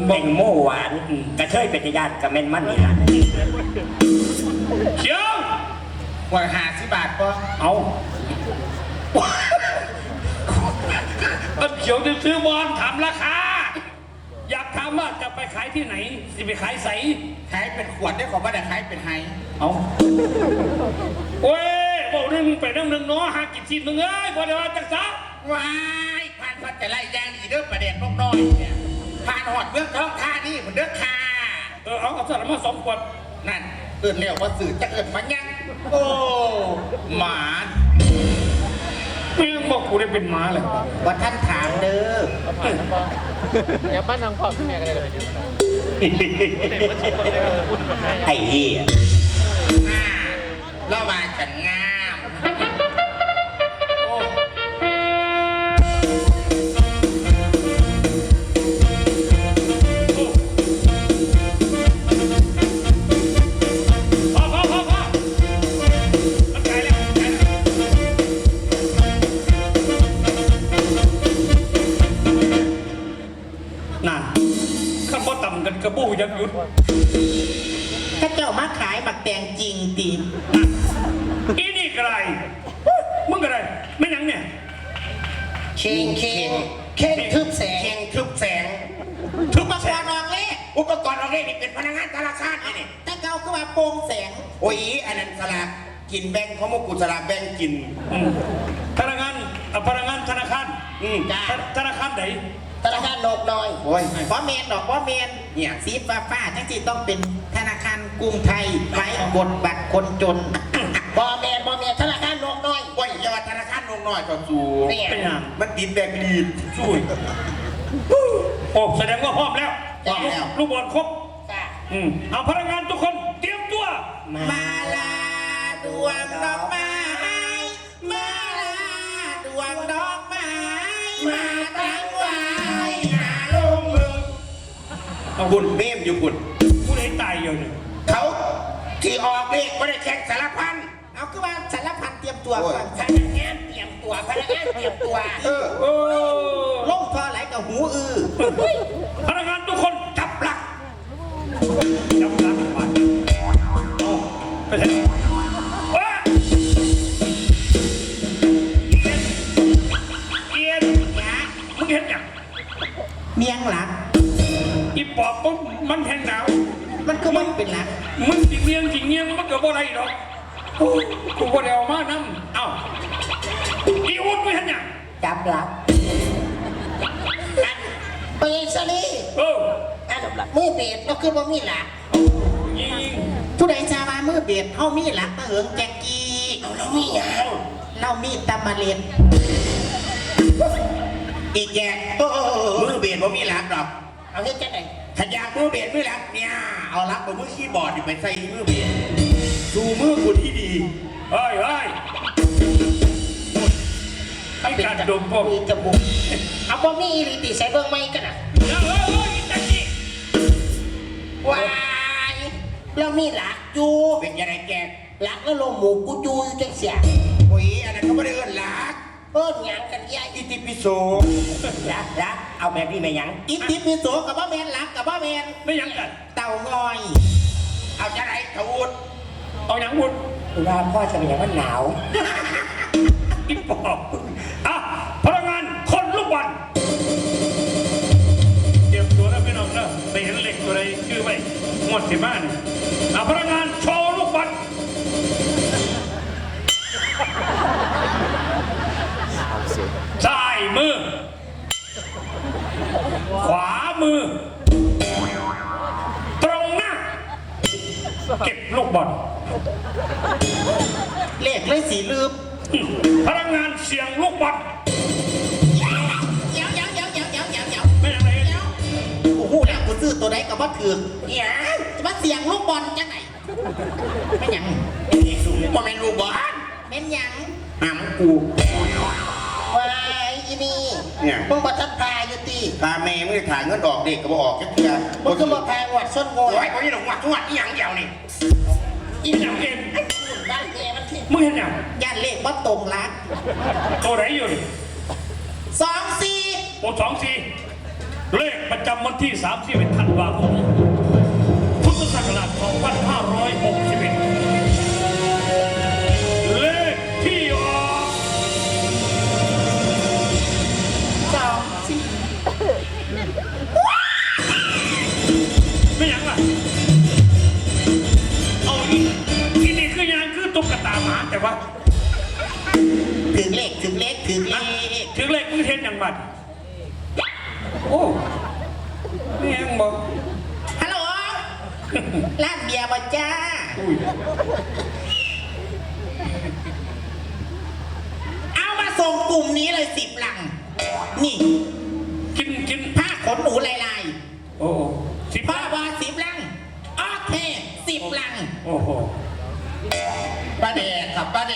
แตงโมหวานกระเทยเป็นญาติกับแม่นมันนี่ล่ะ เขียว ว่า50 บาทก็ เอาอันเขียวจะซื้อบอลถามราคา อยากถามว่าจะไปขายที่ไหนสิไปขายใส ขายเป็นขวดได้ของว่าแต่ขายเป็นไฮ เอาโอ้ยบอกเรื่องมึงไปเรื่องหนึ่งเนาะหากินทีมึงเอ้ยบอกเดี๋ยวจักซะ ว้ายผ่านพัดแต่ไล่ยางดีเด้อประเด็นนกน้อยเนี่ยผ่านหอดเมืองท้องท่านี่เหมือนเด้อค่ะ เอาสารมา2 ขวด นั่นเอื่นเรียกว่าสื่อจะเอื่นมันยังโอ้หมา แม่งบอกกูได้เป็นหมาเลย ว่าท่านถามเด้อ อย่าบ้านทางพ่อพี่แม่ก็ได้เลย ไอ้เหี้ย ระหว่างฉันงาม พอมันไกลแล้วนั่นข้าพต่ำกันกระบู้ยังหยุด ถ้าเจ้ามาขายบักแตงจริงตี อีนี่กระไรมึงกระไรไม่ยังเนี่ย เข่งทึบแสง แข่งทึบแสงทุกอุปกรณ์ออกเลขอุปกรณ์ออกเลขนี่เป็นพนักงานธนาคารนี่ถ้าเก่าก็มาโปร่งแสง โอ้ยอันนั้นสลากกินแบงค์เขามากูสลากแบงค์กิน พนักงานธนาคาร จ้า ธนาคารไหน ธนาคารนกน้อย โอ้ยบอเมนดอกบอเมนเนี่ยสีฟ้าจังสิต้องเป็นธนาคารกรุงไทยไว้กดบัตรคนจน บอแมนธนาคารนกน้อย โอ้ยอย่าว่าธนาคารลงน้อยก็สูง เนี่ย เป็นยัง มันติดแบงค์ดีด ช่วยโอ้แสดงว่าพร้อมแล้ว พร้อมแล้ว ลูกบอลครบ จ้ะ เอาพนักงานทุกคนเตรียมตัว มาลาดวงดอกไม้มาลาดวงดอกไม้มาตั้งไว้หน้าโรงมึงบุญเมมอยู่บุญ ผู้ใดตายอยู่เนี่ย เขาที่ออกเลขไม่ได้แข่งสารพันเอาคือว่าสารพันเตรียมตัวก่อน พนักงานเตรียมตัวพนักงานเตรียมตัว โอ้ ลงทอไหลกับหูอื้อ พนักงานทุกคนจับหลักจับ งหนาว มันก็มันเป็นหลัก มึงสิเงี้ยงมันก็บ่ได้ดอกโอ้กูบ่ได้เอามานำเอ้าอีวุฒิไม่เห็นหยัง จับหลัก ไปยังสลี เออ อันมือเบ็ดเราคือบ่มีหลัก ยิง ผู้ใดจะมามือเบียดเฮามีหลักมาเหิงแจกกี้ เอาเรามีหยัง เรามีตำมาเรียน อีกแยกมือเบียดบ่มีหลักดอก เอาเฮ็ดจังได๋ ขยะมือเบียดมือหลักเนี่ยเอาลักบนมือคีย์บอร์ดไปใส่มือเบียดดูมือกูที่ดี เฮ้ยไอ้การดมพวก มีจมูกเอาบ่มีอีหลีติใส่เบิ่งใหม่กันน่ะ เฮ้ยตะกี้ ว้ายเรามีหลักอยู่ เป็นยังไงแก หลักแล้วลงหมูกูอยู่จังเสีย โอ้ยอันนั้นก็ไม่ได้เอิ้นลัก เอิ้นหยังกันยาย อิติปิโส ลักเอาแบบนี้ไปยัง อิทธิพิโสกับบ่แมนหลักกับบ่แมน ไม่ยังกัน เต่างอย เอาจะไหนทวุฒิ เอาหยังวุฒิ เวลาพ่อจะเป็นอย่างมันหนาว อีปอบอ่ะพลังงานคนลูกบอลเตรียมตัวแล้วพี่น้องนะไปเห็นเหล็กตัวใดชื่อไว้งวดที่บ้านอ่ะพลังงานโชว์ลูกบอลซ้ายมือ ขวามือ ตรงหน้า เก็บลูกบอล เลขเลยสีลืม พลังงานเสียงลูกบอล เดี๋ยวไม่ยังไง โอ้โหแล้วกูซื้อตัวใดกับว่าถือเนี่ยจะมาเสียงลูกบอลจังไหนไม่หยัง บ่แม่นลูกบอล เป็นหยัง หำกู ว้ายอีนี่ เนี่ย มึงบ่ทันพาอยู่ติ ตาแม่มึงถ่ายเงินออกเด็กก็บ่ออกแค่เทื่อ มึงคือบ่พาวัดส้นโง โอ้ ย ยคนนี้หลงวัดทุกวัดอีหยังเดียวนี่ อีหยังเอง บ้านแกมันที่ มึงเห็นหยัง ย่านเลขว่าตรงรัก ตัวไหนอยู่นี่ 24 โอ้24เลขประจำวันที่31ธันวาคมพุทธศักราช2561เลขที่ออก ไม่หยังล่ะเอาอีนี่คือยังคือตุ๊กตาหมาแต่ว่า ถึงเลขถึงเลข ถึงเลขมึงเห็นอย่างบัดโอ้นี่ยังบอก ฮัลโหลร้านเบียร์บ่จ้า เอามาส่งกลุ่มนี้เลย10 ลัง นี่ กิน ผ้าขนหนูลาย โอ้สิบ ๆพ่อบอ10 ลัง โอเค 10 ลัง โอ้โห ประเดกครับประเด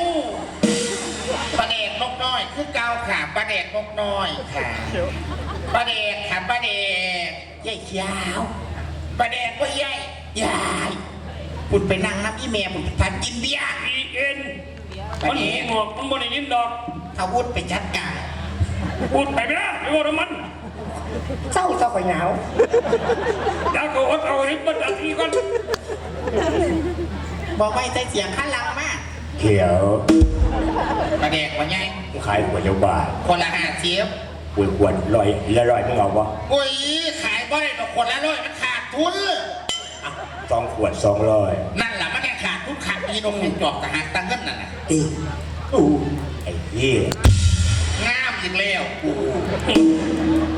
กประเดกนกน้อยคือเกาค่ะประเดกนกน้อยค่ะประเดกค่ะประเดกยายเขียวประเดกก็ยายยายปุดไปนั่งน้ำอีเมียปุดทานกินเบียร์ อีเอ็นมันหูหนวกมันบนยินดอก อาวุธไปจัดการ พูดไปไม่ได้ไม่ว่ามัน เศร้าไปหนาว อยากเอาเอาลิ้นมันดัดทีก่อน บอกไม่ใส่เสียงขั้นลังมาก เขียว ประเดกว่าไง ขายขวดเดียวบาท คนละ50 ขวดลอยละลอยมึงเอาปะ โอ้ยขายบ่ได้ดอกคนละร้อยมันขาดทุน 2 ขวด 200 นั่นแหละมันแค่ขาดทุนขาดมีนมจอกทหารตังเงินนั่นน่ะ ไอ้เหี้ย งามอีกแล้ว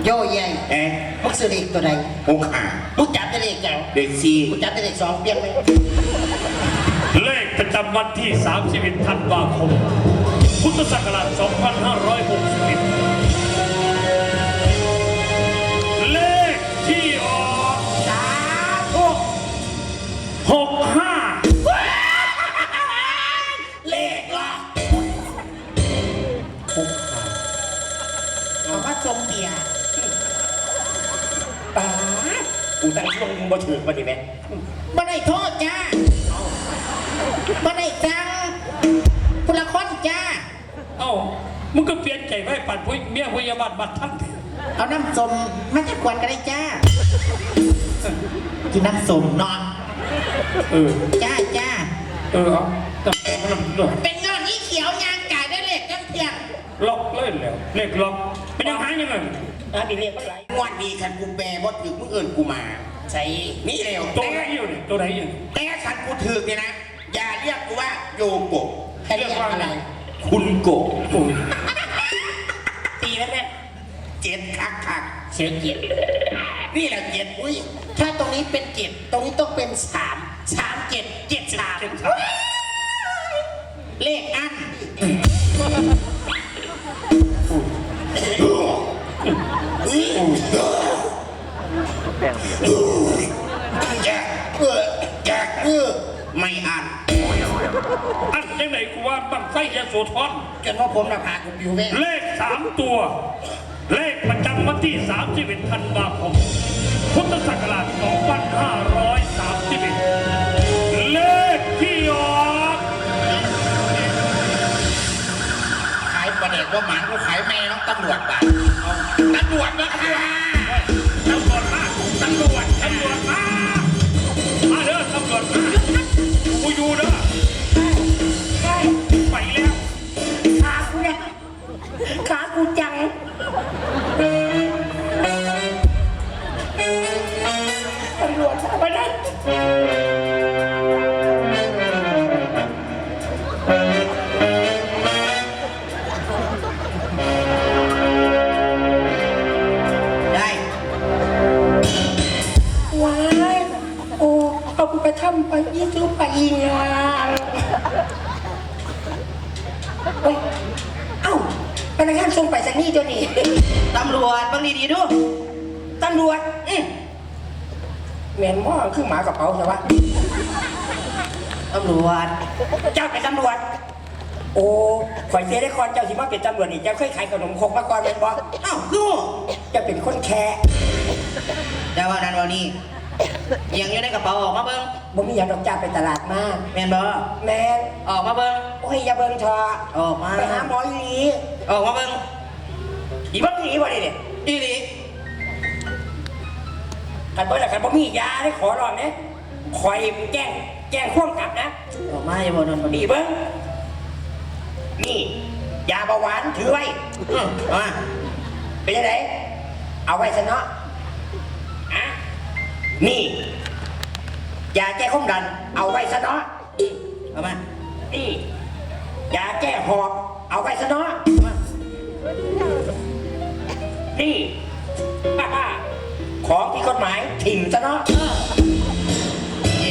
โยใหญ่ เอ๊ะ มึงซื้อเลขตัวใด 65 มึงจับได้เลขจัง เด็ก มึงจับได้เลข2เปลี่ยนไหม เลขประจำวันที่31ธันวาคมพุทธศักราช2561เลขที่ออก65 เลขหรอเอาว่าทรงเบียร์ ป้ากูตั้งช่วงมึงบ่ถือมาดิแม่ บ่ได้โทษจ้าบ่ได้จังคนละคนจ้า เอ้ามึงก็เปลี่ยนใจไปปั่นผู้เมียพยาบาลบัตรทันที เอาน้ำส้มมาจากขวดก็ได้จ้ากินน้ำส้มเนาะ เออ จ้าจ้า เอาแต่มันล็อก เป็นเงินนี้เขียวยางกายได้เลขจังเพียง เล่นแล้วเลขล็อกเป็นยังไงยังไง ดีเรียกมันไหล งวดดีคันกูแปรบ่ถึงมึงเอิญกูมา ใส่ นี่เร็ว ตัวไหนอยู่นี่ตัวไหนอยู่ แต่คันกูถึกเนี่ยนะอย่าเรียกกูว่าโยโกะ ให้เรียกอะไร คุณโกะ ตีแล้วแม่ เจ็ดคักคัก เสียเกียรติ นี่แหละเจ็ด อุ้ยถ้าตรงนี้เป็นเจ็ดตรงนี้ต้องเป็นสามสามเจ็ดเจ็ดสาม เลขอันแจกแจกไม่อัน อันยังไงกูว่าบังไฟยาโสธร จนว่าผมน่ะพาคุณอยู่แม่ เลข3 ตัว เลขประจำวันที่31 ธันวาคม พุทธศักราช 2531 เลขที่ออก ขายประเด็กว่าหมากูขายแม่น้องตำรวจบ้านตำรวจมาค่ะ ตำรวจมาตำรวจมามาเด้อตำรวจมากูอยู่เด้อไปแล้ว ขากูเนี่ยขากูจังตำรวจไปได้ว้ายโอ้เอากูไปทำไปยี่ซื้อไปอีงานเฮ้ยเอ้าพนักงานส่งไปสักนี่เจ้านี่ ตำรวจบางดีๆดู ตำรวจแมนม่อคือหมากระเป๋าใช่ปะ ตำรวจ เจ้าเป็นตำรวจ โอ้ข่อยเสียได้คอนเจ้าสิมาเป็นตำรวจนี่เจ้าเคยขายขนมครกมาก่อนเป็นบ่ อ้าวดู เจ้าเป็นคนแค่ แต่ว่านันวันนี้ยังอยู่ในกระเป๋าออกมาเบิ้ง บ่มีอย่างดอกจ้าไปตลาดมา แม่นบ่ แมน ออกมาเบิ้ง โอ้ยอย่าเบิ่งทอะ ออกมา ไปหาหมออีหลี ออกมาเบิ้ง อีบ้าอีหลีบ่ได้เนี่ย อีหลี ขันเบิ่งแล้วขันบ่มียาได้ขอร้องเนี่ยคอยแจ้งข่วงกลับนะ ออกมาอย่าบ่นอนบ่ดี นี่เบิ่งนี่ยาเบาหวานถือไว้ เอามา เป็นยังไงเอาไว้ซะเนาะอะนี่ยาแก้ความดัน เอาไว้ซะเนาะ เอามา นี่ยาแก้หอบ เอาไว้ซะเนาะนี่ ของที่กฎหมายถิ่มซะเนาะ